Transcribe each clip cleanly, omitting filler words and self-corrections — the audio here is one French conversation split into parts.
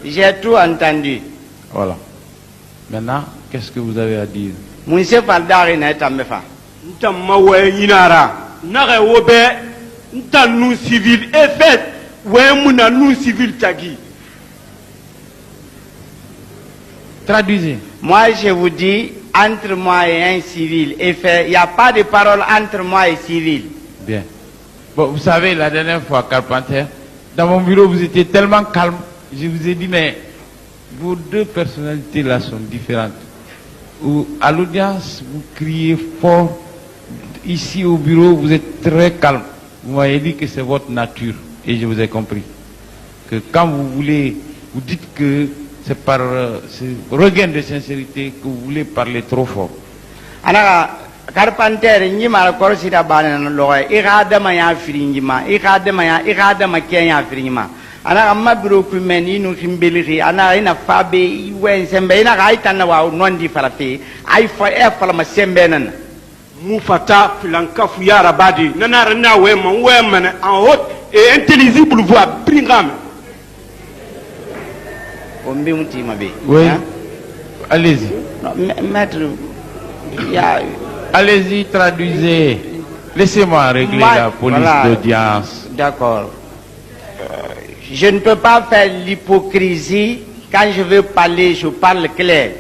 J'ai tout entendu. Voilà. Maintenant, qu'est-ce que vous avez à dire? Traduisez. Moi, je vous dis, entre moi et un civil, il n'y a pas de parole entre moi et civil. Bien. Bon, vous savez, la dernière fois, Carpenter, dans mon bureau, vous étiez tellement calme. Je vous ai dit, mais vos deux personnalités là sont différentes. À l'audience, vous criez fort. Ici au bureau, vous êtes très calme. Vous m'avez dit que c'est votre nature. Et je vous ai compris. Que quand vous voulez, vous dites que c'est par ce regain de sincérité que vous voulez parler trop fort. Carpenter, ni mal corsi da banen loy irada ma ya firingima irada ma kenya firingima ana amma biro ku meni no himbeliri ana ina fabe wen sembe ina ga itana wa nondi falafi ay fa e fala ma sembe nan mu fata filankafu ya rabadi nana na we man en haute et intelligible voix bringam ombi mutima be oui allez-y maître ya. Allez-y, traduisez. Laissez-moi régler la police d'audience. D'accord. Je ne peux pas faire l'hypocrisie. Quand je veux parler, je parle clair.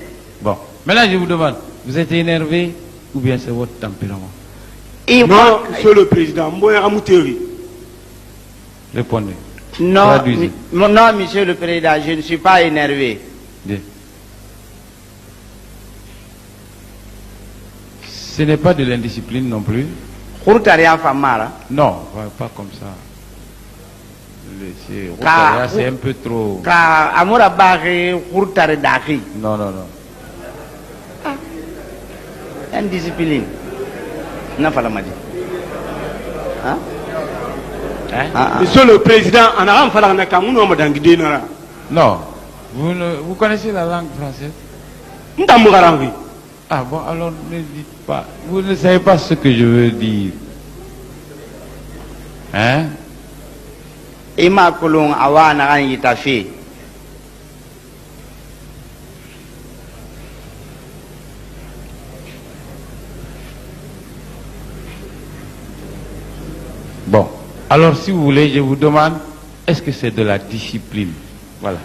Bon. Maintenant, je vous demande, vous êtes énervé ou bien c'est votre tempérament? Non, Monsieur le Président, répondez. Non, traduisez. Non, Monsieur le Président, je ne suis pas énervé. Bien. Ce n'est pas de l'indiscipline non plus. Non, pas comme ça. C'est un peu trop. Non, non, non. Indiscipline. Monsieur le Président, non. Vous connaissez la langue française? Ah bon, alors ne dites pas. Vous ne savez pas ce que je veux dire. Hein? Bon, alors si vous voulez, je vous demande, est-ce que c'est de la discipline? Voilà.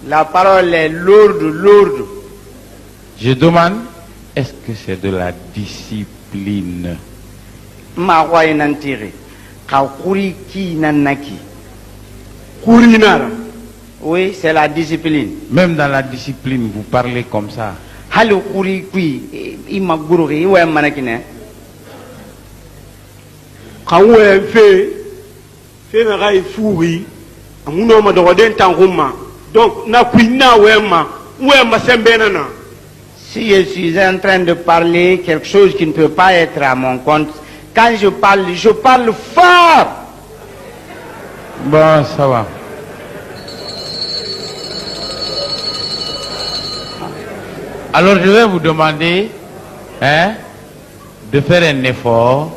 La parole est lourde, lourde. Je demande, est-ce que c'est de la discipline? Oui, c'est la discipline. Même dans la discipline, vous parlez comme ça. Donc, si je suis en train de parler quelque chose qui ne peut pas être à mon compte, quand je parle fort. Bon, ça va. Alors, je vais vous demander de faire un effort,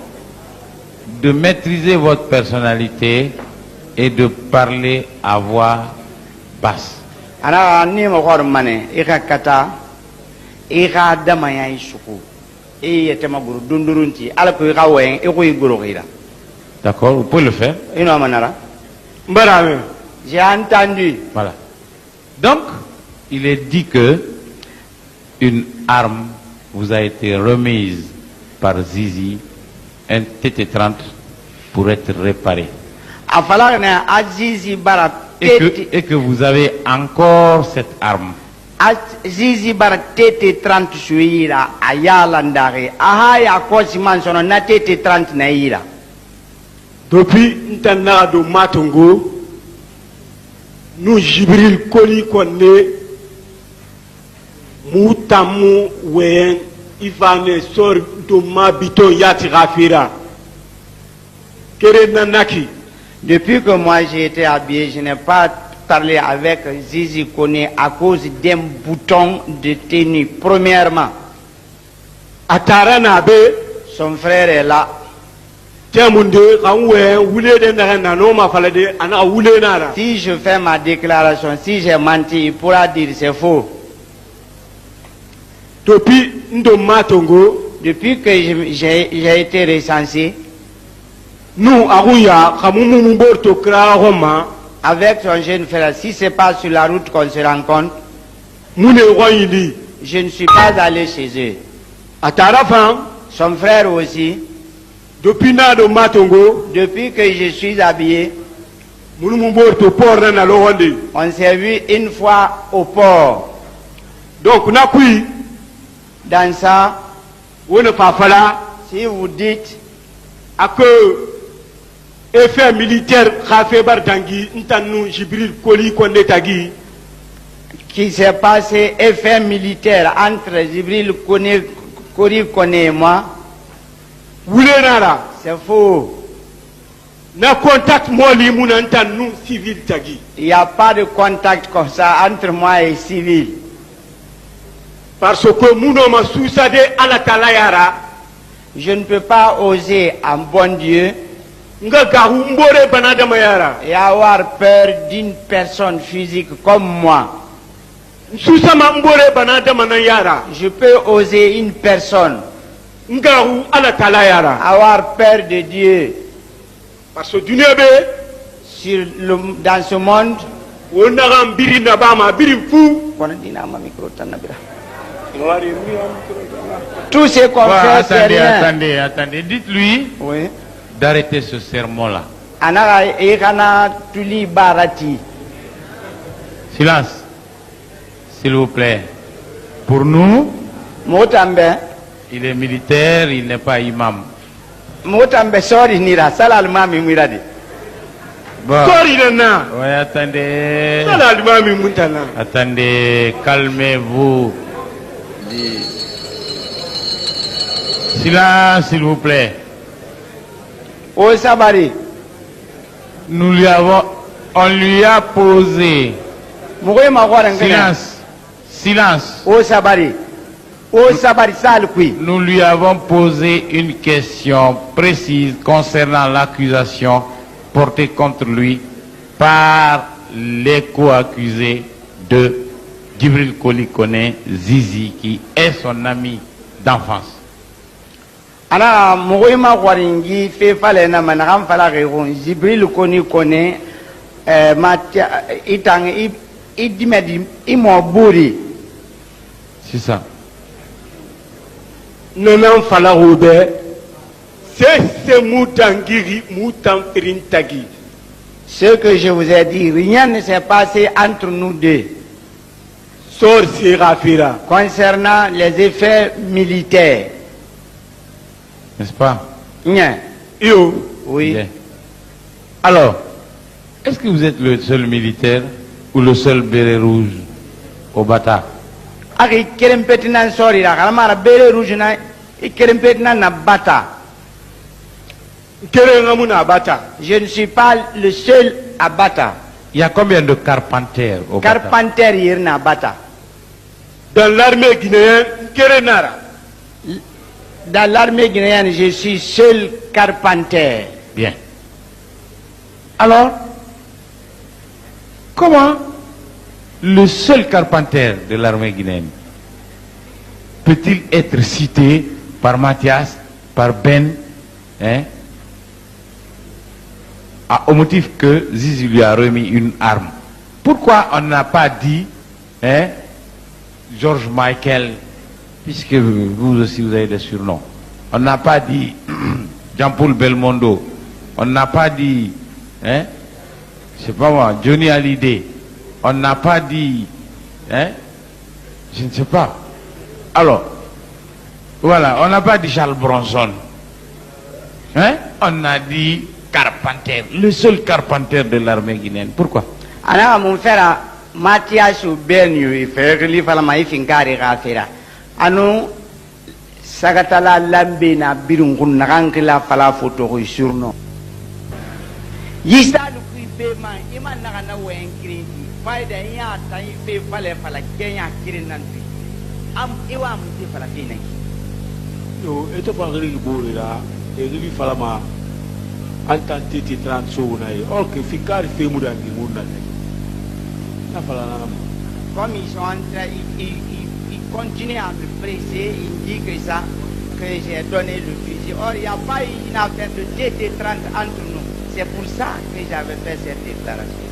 de maîtriser votre personnalité et de parler à voix basse. D'accord, vous pouvez le faire. J'ai entendu. Voilà. Donc, il est dit que une arme vous a été remise par Zizi, un TT-30, pour être réparé. Et que vous avez encore cette arme. Zizi bar TT-30 suira ayalandare ahaya kosiman sono na TT-30 naira. Depuis Ntana de Matongo, nous Jibril Koli Kone, Moutamu Wen, Ivane Sor Doma Bito Yati Rafira. Depuis que moi j'ai été habillé, je n'ai pas parler avec Zizi Kone à cause d'un bouton de tenue. Premièrement, atara na be son frère est là. temunde kanwe wule de na no ma falade ana wule nara. Si je fais ma déclaration, si j'ai menti, il pourra dire c'est faux. Depuis ndo matongo Depuis que j'ai été recensé, nous aruya kamumu mborto kra homa avec son jeune frère, si c'est pas sur la route qu'on se rencontre, mune wayini je ne suis pas allé chez eux. atara fam Son frère aussi, depuis na do matongo depuis que je suis habillé, munu mborto por na lo wonde. on s'est vu une fois au port. Donc na kui Dans ça, wona fa fala si vous dites ak effet militaire khafe bar dangi ntanu Jibril Koli Konde tagi qu'il s'est passé effet militaire entre Jibril Kori Kone et moi, wule nara c'est faux. na contact moli muna ntanu civil tagi. Il n'y a pas de contact comme ça entre moi et civil. Parce que muno ma susade ala talayara Je ne peux pas oser en bon Dieu nga gahu mbore banadama yara et avoir peur d'une personne physique comme moi. susama mbore banadama na yara Je peux oser une personne ngahu ala talayara avoir peur de Dieu parce que dunia be dans ce monde. wona gam biri na bama biri fu Tout ce qu'on fait, c'est rien. Attendez. Dites-lui Oui. d'arrêter ce sermon-là. Silence. S'il vous plaît. Pour nous, Motambe. il est militaire, il n'est pas imam. Motambe sorry nira salal mami miradi. Bon. sorry nana Oui, attendez. sala limami muntana Attendez, calmez-vous. Silence, s'il vous plaît. O sabari. On lui a posé. Mugoy magwara ngene. Silence. Silence. O sabari. O sabari sal kui. Nous lui avons posé une question précise concernant l'accusation portée contre lui par les co-accusés de Jibril Koli Kone, Zizi, qui est son ami d'enfance. Ana mugoy magwaringi fe fale na managam fala regon Jibril Koni Kone matia itang idimedi imoburi. C'est ça. nanan fala hobe c'est mutangiri mutan tagi. Ce que je vous ai dit, rien ne s'est passé entre nous deux sor sirafira concernant les effets militaires. N'est-ce pas? Bien. yo Oui. Bien. Alors, est-ce que vous êtes le seul militaire ou le seul béret rouge au Bata? Aki kerempetinan sorry la kalamara bere rouge na kerempetinan na bata. kere ngamuna bata Je ne suis pas le seul à bata. Il y a combien de carpenters au Bata? Carpenter hier na bata. dans l'armée guinéenne kere nara Dans l'armée guinéenne, je suis seul carpenter. Bien. Alors, comment le seul carpenter de l'armée guinéenne peut-il être cité par Mathias, par Ben, hein, au motif que Zizi lui a remis une arme? Pourquoi on n'a pas dit, hein, George Michael, puisque vous aussi vous avez des surnoms? On n'a pas dit Jean-Paul Belmondo, on n'a pas dit, hein, je sais pas moi, Johnny Hallyday, on n'a pas dit, hein, je ne sais pas. Alors, voilà, on n'a pas dit Charles Bronson, hein, on a dit Carpenter, le seul Carpenter de l'armée guinéenne. Pourquoi? Ana mon frère Mathias Benyu, il fait que lui fala mai finkari gafira. Anu sagatala lambe na birungun nagankila fala photo ko surno. Yista lu kuibe ma iman na wen kredi. faida ya ta yi fe fale fala kenya kirin nan fi am iwa mun ti fala fi nan yo eto pa gari bore la e gari fala ma antante ti transo na e or che ficare fe mu dangi mu na na fala na comme ils sont en train ils continuent à me presser ils disent que ça que j'ai donné le fusil. Or il n'y a pas eu une affaire de TT30 entre nous. C'est pour ça que j'avais fait cette déclaration.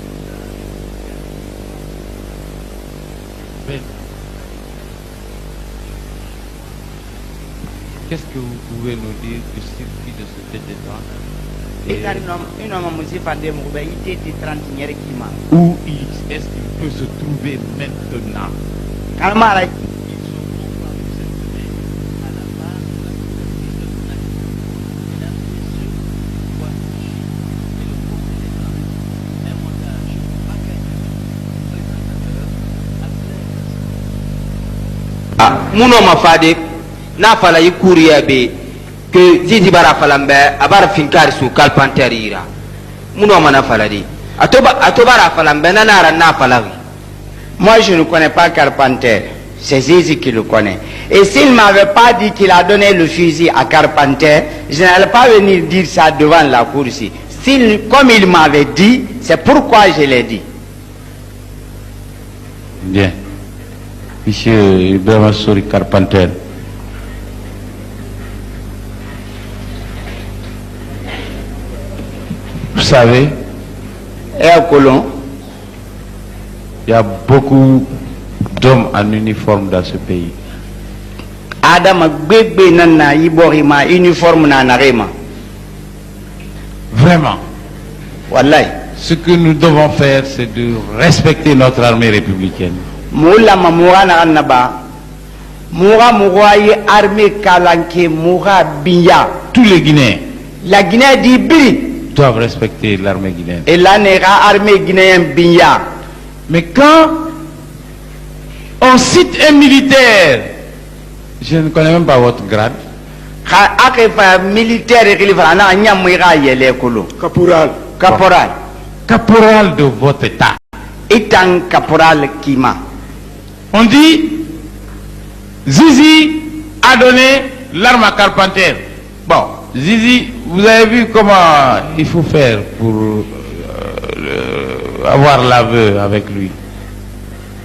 Mais qu'est-ce que vous pouvez nous dire du circuit de ce TT30? Où est-ce qu'il peut se trouver maintenant? Muno mafade na fala yikuriya be que zizi bara falambe abara finkari su kalpanterira muno mana fala di atobara falambe na nara na fala. Moi je ne connais pas Carpenter, c'est Zizi qui le connaît. Et s'il m'avait pas dit qu'il a donné le fusil à Carpenter, je n'allais pas venir dire ça devant la cour ici. Comme il m'avait dit, c'est pourquoi je l'ai dit. Bien. Monsieur Ibrahim Sori Carpenter. Vous savez, et à Colomb, il y a beaucoup d'hommes en uniforme dans ce pays. Adam Gbegbe nana iborima uniforme nanarema. Vraiment. Wallahi. Ce que nous devons faire, c'est de respecter notre armée républicaine. Moula mamoura na naba. Moura mouraye armée kalanke moura biya. Tous les Guinéens. La Guinée dit biri. Doivent respecter l'armée guinéenne. Et là nera armée guinéenne biya. Mais quand on cite un militaire, je ne connais même pas votre grade. Militaire caporal. Caporal. Caporal de votre état. Étant caporal Kima. On dit Zizi a donné l'arme à Carpenter. Bon, Zizi, vous avez vu comment il faut faire pour avoir l'aveu avec lui.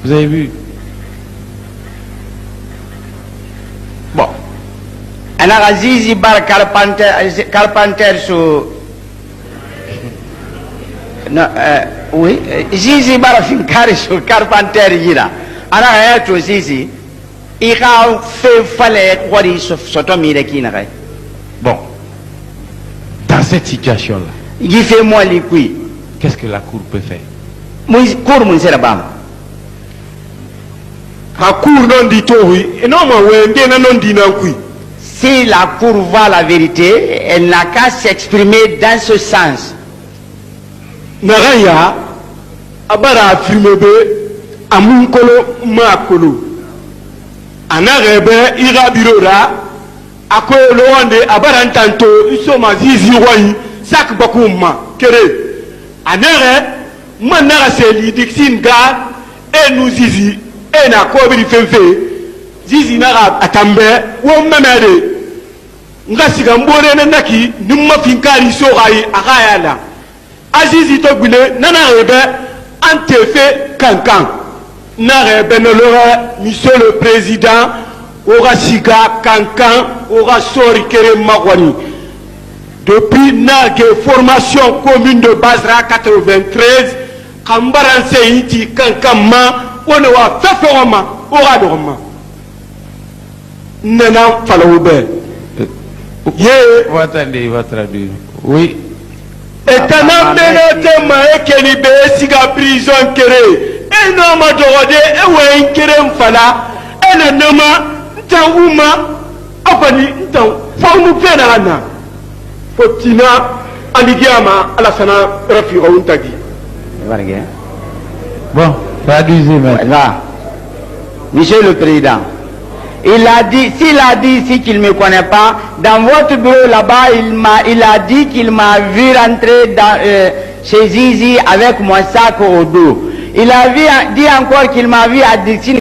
Vous avez vu? Bon. Alors Zizi bar Carpenter sur... Non, oui. Zizi bar finkari sur Carpenter gira. Alors il y a Zizi. Il a fait fallait quoi il s'automire qui n'a. Bon. Dans cette situation-là, il fait moi les couilles. Qu'est-ce que la Cour peut faire? Cour mon serabam. La Cour non dit oui. Et non, moi, non dit non, oui. Si la Cour voit la vérité, elle n'a qu'à s'exprimer dans ce sens. Naraya, abara affirmé amunkolo makolo. Anarebe irabirora, ako loande abara ntanto isoma zizi wai sak bakuma kere. Anere manara seli dixin ga et nous zizi et na kobiri fenfe zizi nara atambe wo memede ngasiga mbore na naki nimma finkari so gai agayala azizi to gule nana rebe antefe kankan na rebe no lora monsieur le président ora siga kankan ora sori kere magwani. Depuis la formation commune de Basra 93, Kambaran Seiti Kankama, on a fait Foroma, Oradorma. Nana Falaoube. Attendez, il va traduire. Oui. Et un homme qui est Siga prison kere. Et non, ma dorade, et ouais, kerem fala. Et le nama, Taouma, Abani, Tau, Faunu Penana. Fotina Aligiama Alasana Rafira Untagi. Bon, traduisez maintenant. Monsieur le Président, il a dit, s'il a dit ici qu'il ne me connaît pas, dans votre bureau là-bas, il a dit qu'il m'a vu rentrer chez Zizi avec mon sac au dos. Il a dit encore qu'il m'a vu à Dixine.